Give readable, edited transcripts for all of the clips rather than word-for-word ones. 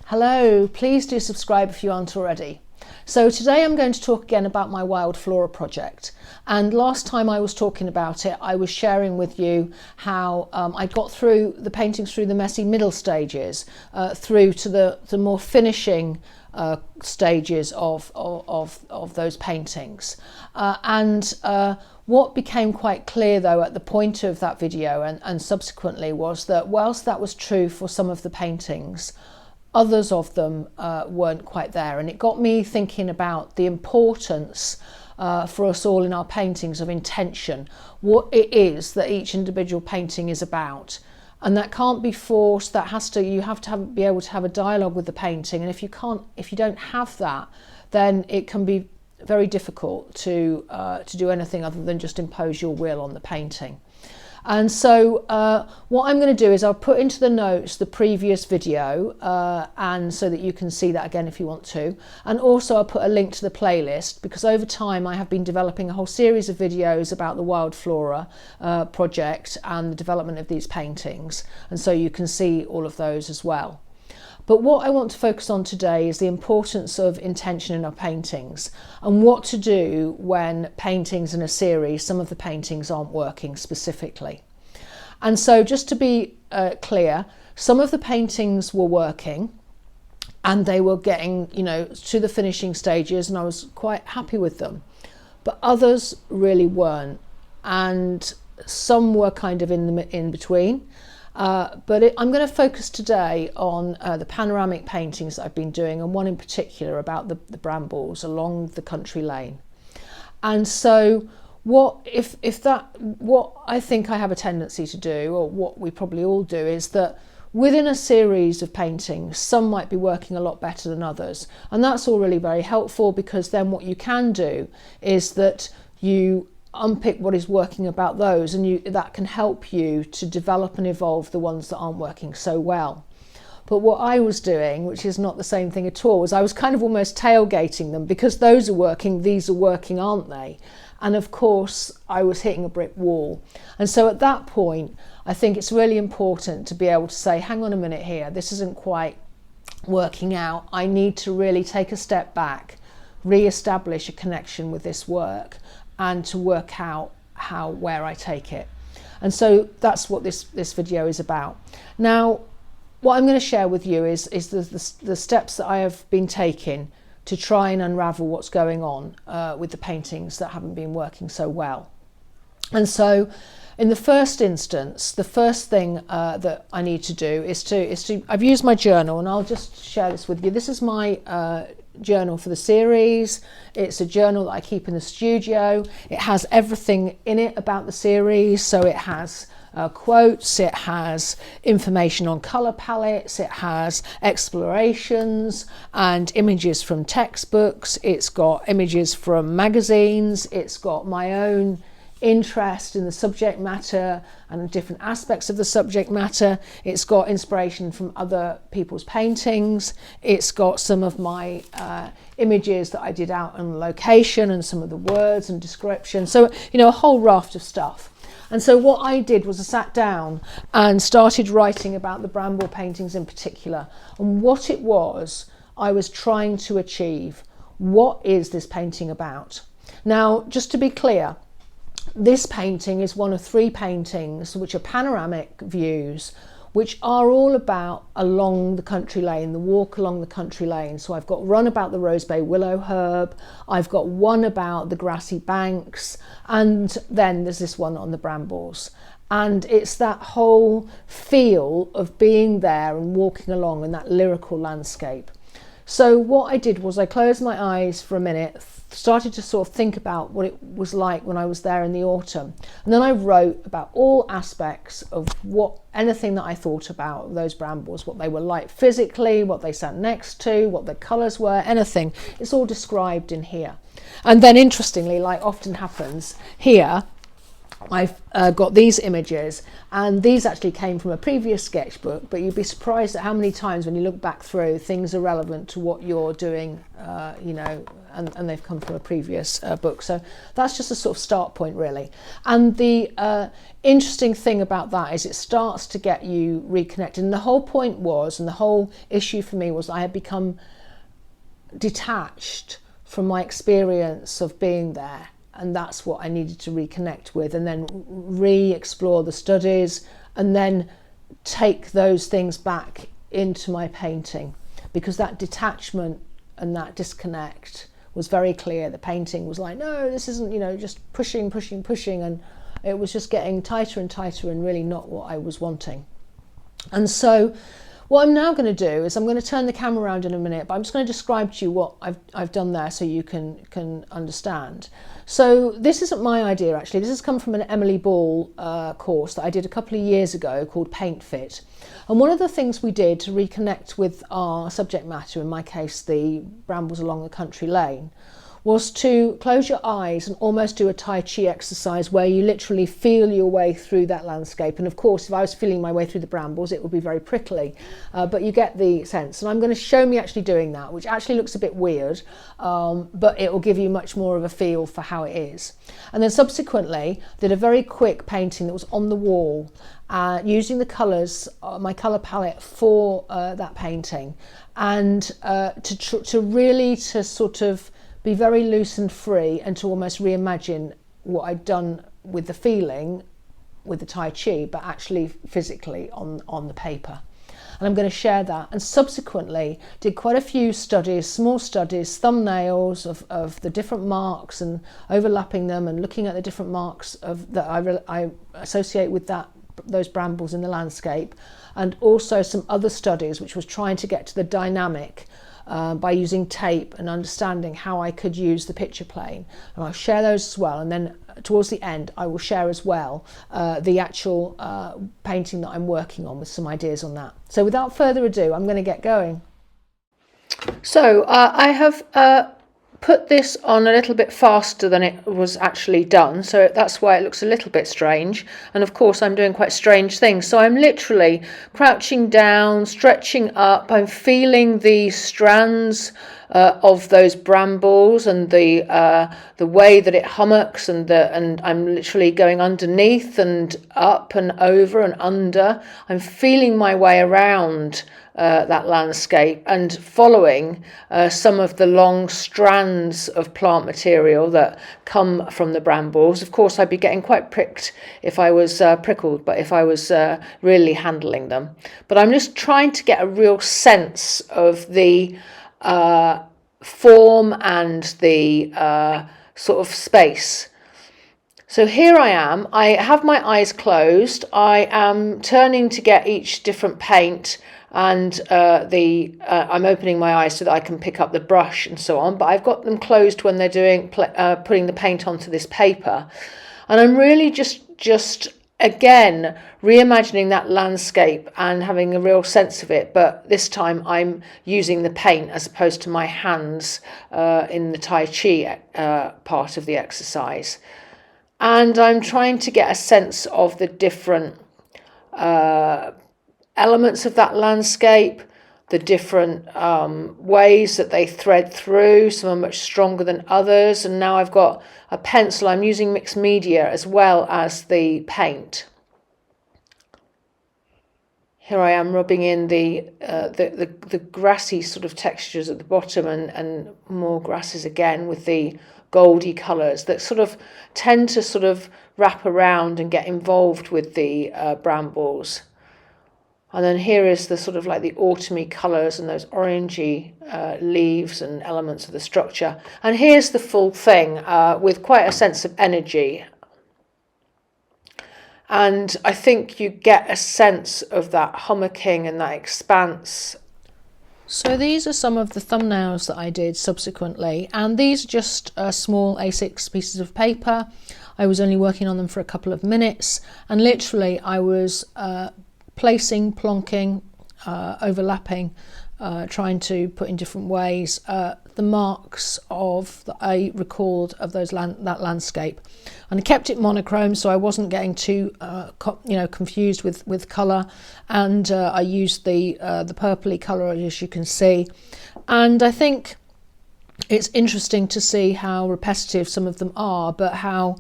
Hello, please do subscribe if you aren't already. So today I'm going to talk again about my Wild Flora project. And last time I was talking about it, I was sharing with you how I got through the paintings through the messy middle stages, through to the more finishing stages of those paintings. What became quite clear though at the point of that video and subsequently was that whilst that was true for some of the paintings, others of them weren't quite there, and it got me thinking about the importance for us all in our paintings of intention, what it is that each individual painting is about. And that can't be forced. You have to be able to have a dialogue with the painting, and if you don't have that, then it can be very difficult to do anything other than just impose your will on the painting. And so what I'm going to do is I'll put into the notes the previous video, and so that you can see that again if you want to. And also I'll put a link to the playlist, because over time I have been developing a whole series of videos about the Wild Flora project and the development of these paintings. And so you can see all of those as well. But what I want to focus on today is the importance of intention in our paintings and what to do when paintings in a series, some of the paintings aren't working specifically. And so just to be clear, some of the paintings were working and they were getting, to the finishing stages, and I was quite happy with them. But others really weren't, and some were kind of in between. I'm going to focus today on the panoramic paintings that I've been doing, and one in particular about the brambles along the country lane. And so what I think I have a tendency to do, or what we probably all do, is that within a series of paintings, some might be working a lot better than others. And that's all really very helpful, because then what you can do is that you unpick what is working about those, and that can help you to develop and evolve the ones that aren't working so well. But what I was doing, which is not the same thing at all, was I was kind of almost tailgating them, because those are working, these are working, aren't they? And of course I was hitting a brick wall. And so at that point I think it's really important to be able to say, hang on a minute here, this isn't quite working out. I need to really take a step back, re-establish a connection with this work, and to work out where I take it. And so that's what this video is about. Now, what I'm going to share with you is the steps that I have been taking to try and unravel what's going on with the paintings that haven't been working so well. And so in the first instance, the first thing that I need to do is to I've used my journal, and I'll just share this with you. This is my journal for the series. It's a journal that I keep in the studio. It has everything in it about the series. So it has quotes, it has information on colour palettes, it has explorations and images from textbooks, it's got images from magazines, it's got my own interest in the subject matter and different aspects of the subject matter. It's got inspiration from other people's paintings. It's got some of my images that I did out on location, and some of the words and descriptions. So, a whole raft of stuff. And so what I did was I sat down and started writing about the bramble paintings in particular, and what it was I was trying to achieve. What is this painting about? Now, just to be clear, this painting is one of 3 paintings which are panoramic views, which are all about along the country lane, the walk along the country lane. So I've got one about the Rosebay willow herb, I've got one about the grassy banks, and then there's this one on the brambles. And it's that whole feel of being there and walking along in that lyrical landscape. So what I did was I closed my eyes for a minute, started to sort of think about what it was like when I was there in the autumn. And then I wrote about all aspects of anything that I thought about those brambles, what they were like physically, what they sat next to, what the colours were, anything. It's all described in here. And then interestingly, like often happens here, I've got these images, and these actually came from a previous sketchbook, but you'd be surprised at how many times when you look back through, things are relevant to what you're doing, you know, and they've come from a previous book. So that's just a sort of start point, really. And the interesting thing about that is it starts to get you reconnected. And the whole point was, and the whole issue for me was, I had become detached from my experience of being there. And that's what I needed to reconnect with, and then re-explore the studies, and then take those things back into my painting, because that detachment and that disconnect was very clear. The painting was like, no, this isn't, you know, just pushing, and it was just getting tighter and tighter, and really not what I was wanting. And so what I'm now going to do is I'm going to turn the camera around in a minute, but I'm just going to describe to you what I've done there so you can understand. So this isn't my idea, actually. This has come from an Emily Ball course that I did a couple of years ago called Paint Fit. And one of the things we did to reconnect with our subject matter, in my case the brambles along the country lane, was to close your eyes and almost do a Tai Chi exercise where you literally feel your way through that landscape. And of course, if I was feeling my way through the brambles, it would be very prickly, but you get the sense. And I'm going to show me actually doing that, which actually looks a bit weird, but it will give you much more of a feel for how it is. And then subsequently did a very quick painting that was on the wall, using the colours, my colour palette for that painting, and to really sort of be very loose and free, and to almost reimagine what I'd done with the feeling with the Tai Chi, but actually physically on the paper. And I'm going to share that. And subsequently did quite a few studies, small studies, thumbnails of the different marks, and overlapping them and looking at the different marks that I associate with those brambles in the landscape, and also some other studies which was trying to get to the dynamic by using tape and understanding how I could use the picture plane. And I'll share those as well, and then towards the end I will share as well the actual painting that I'm working on, with some ideas on that. So without further ado, I'm going to get going. So I have put this on a little bit faster than it was actually done, so that's why it looks a little bit strange. And of course I'm doing quite strange things, so I'm literally crouching down, stretching up. I'm feeling the strands of those brambles, and the way that it hummocks, and I'm literally going underneath and up and over and under. I'm feeling my way around that landscape, and following some of the long strands of plant material that come from the brambles. Of course, I'd be getting quite pricked if I was prickled, but if I was really handling them. But I'm just trying to get a real sense of the form and the sort of space. So here I am. I have my eyes closed. I am turning to get each different paint, and I'm opening my eyes so that I can pick up the brush and so on, but I've got them closed when they're doing putting the paint onto this paper. And I'm really just again reimagining that landscape and having a real sense of it, but this time I'm using the paint as opposed to my hands in the Tai Chi part of the exercise. And I'm trying to get a sense of the different elements of that landscape, the different ways that they thread through. Some are much stronger than others. And now I've got a pencil. I'm using mixed media as well as the paint. Here I am rubbing in the grassy sort of textures at the bottom, and more grasses again with the goldy colours that sort of tend to sort of wrap around and get involved with the brambles. And then here is the sort of like the autumny colours and those orangey leaves and elements of the structure. And here's the full thing with quite a sense of energy. And I think you get a sense of that hummocking and that expanse. So these are some of the thumbnails that I did subsequently, and these are just small A6 pieces of paper. I was only working on them for a couple of minutes, and literally I was placing, plonking, overlapping, trying to put in different ways the marks that I recalled of that landscape, and I kept it monochrome so I wasn't getting too confused with colour, and I used the purpley colour, as you can see. And I think it's interesting to see how repetitive some of them are, but how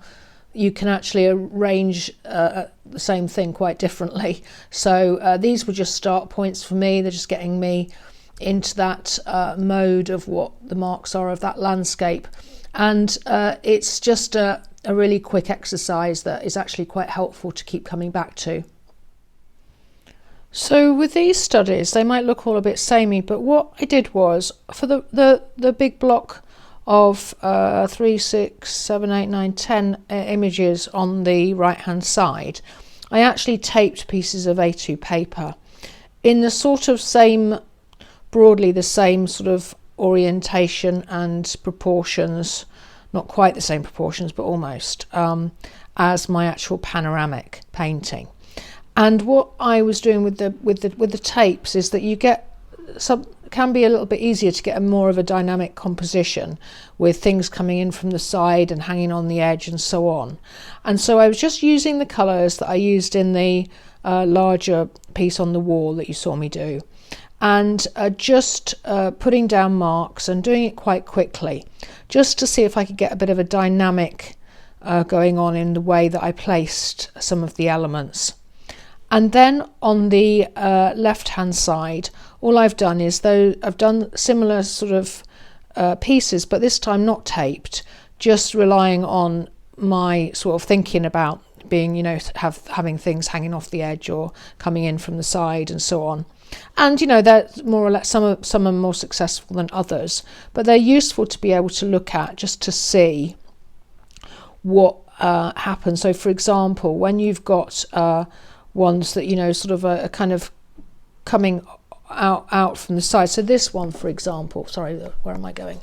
you can actually arrange the same thing quite differently. So these were just start points for me. They're just getting me into that mode of what the marks are of that landscape. And it's just a really quick exercise that is actually quite helpful to keep coming back to. So with these studies, they might look all a bit samey, but what I did was, for the big block of 3, 6, 7, 8, 9, 10 images on the right hand side, I actually taped pieces of A2 paper in the sort of same, broadly the same sort of orientation and proportions, not quite the same proportions but almost, as my actual panoramic painting. And what I was doing with the tapes is that you get can be a little bit easier to get more of a dynamic composition with things coming in from the side and hanging on the edge and so on. And so I was just using the colours that I used in the larger piece on the wall that you saw me do, and just putting down marks and doing it quite quickly, just to see if I could get a bit of a dynamic going on in the way that I placed some of the elements. And then on the left hand side, all I've done is, though I've done similar sort of pieces, but this time not taped, just relying on my sort of thinking about being, having things hanging off the edge or coming in from the side and so on. And they're more or less, some are more successful than others, but they're useful to be able to look at just to see what happens. So for example, when you've got ones that sort of are kind of coming out from the side, so this one for example, sorry, where am I going,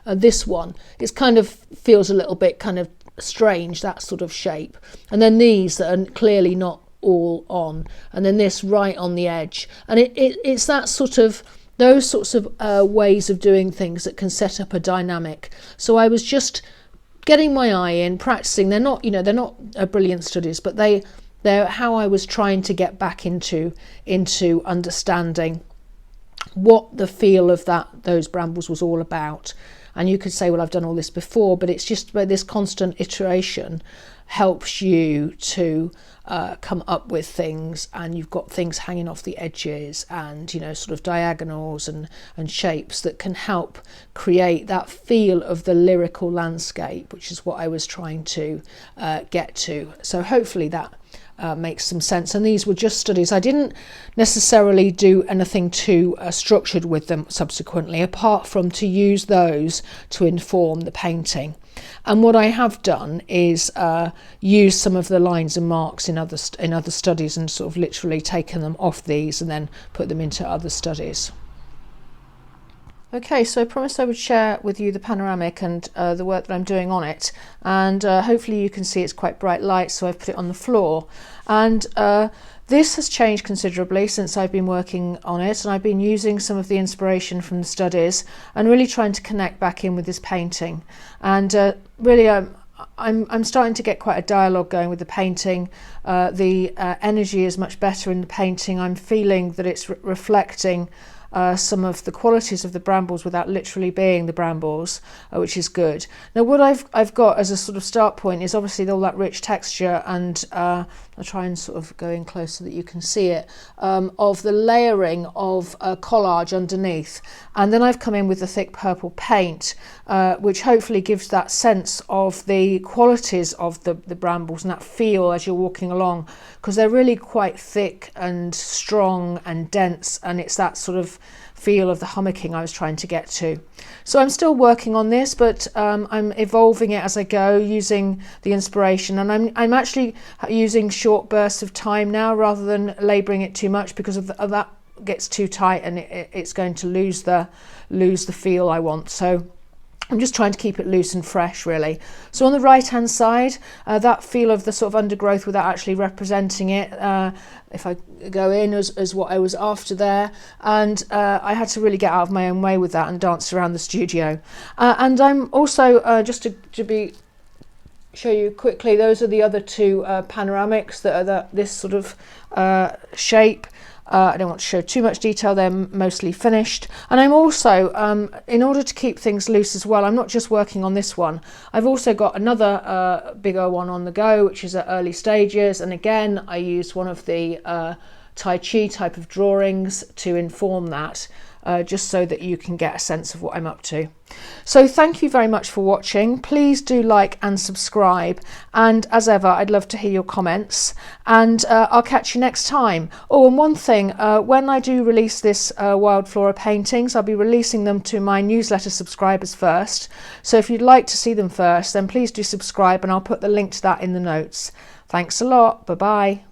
this one, it kind of feels a little bit kind of strange, that sort of shape, and then these that are clearly not all on, and then this right on the edge, and it's that sort of, those sorts of ways of doing things that can set up a dynamic. So I was just getting my eye in, practicing. They're not brilliant studies, but they're how I was trying to get back into understanding what the feel of those brambles was all about. And you could say, well, I've done all this before, but it's just about this constant iteration helps you to come up with things, and you've got things hanging off the edges and sort of diagonals and shapes that can help create that feel of the lyrical landscape, which is what I was trying to get to. So hopefully that makes some sense. And these were just studies. I didn't necessarily do anything too structured with them subsequently, apart from to use those to inform the painting. And what I have done is use some of the lines and marks in other studies, and sort of literally taken them off these and then put them into other studies. Okay, so I promised I would share with you the panoramic and the work that I'm doing on it, and hopefully you can see it's quite bright light, so I've put it on the floor. And this has changed considerably since I've been working on it, and I've been using some of the inspiration from the studies and really trying to connect back in with this painting. And really I'm starting to get quite a dialogue going with the painting. The energy is much better in the painting. I'm feeling that it's reflecting some of the qualities of the brambles without literally being the brambles, which is good. Now what I've got as a sort of start point is obviously all that rich texture, and I'll try and sort of go in close so that you can see it, of the layering of collage underneath, and then I've come in with the thick purple paint, which hopefully gives that sense of the qualities of the brambles and that feel as you're walking along, because they're really quite thick and strong and dense, and it's that sort of feel of the hummocking I was trying to get to. So I'm still working on this, but I'm evolving it as I go, using the inspiration, and I'm actually using short bursts of time now rather than labouring it too much, because of that gets too tight and it's going to lose the feel I want. So I'm just trying to keep it loose and fresh, really. So on the right hand side, that feel of the sort of undergrowth without actually representing it, if I go in as what I was after there, and I had to really get out of my own way with that and dance around the studio. And I'm also, just to show you quickly, those are the other two panoramics that are this sort of shape. I don't want to show too much detail, they're mostly finished. And I'm also, in order to keep things loose as well, I'm not just working on this one. I've also got another bigger one on the go, which is at early stages. And again, I used one of the Tai Chi type of drawings to inform that, just so that you can get a sense of what I'm up to. So thank you very much for watching. Please do like and subscribe, and as ever I'd love to hear your comments, and I'll catch you next time. Oh, and one thing, when I do release this Wild Flora paintings, I'll be releasing them to my newsletter subscribers first, so if you'd like to see them first, then please do subscribe, and I'll put the link to that in the notes. Thanks a lot. Bye bye.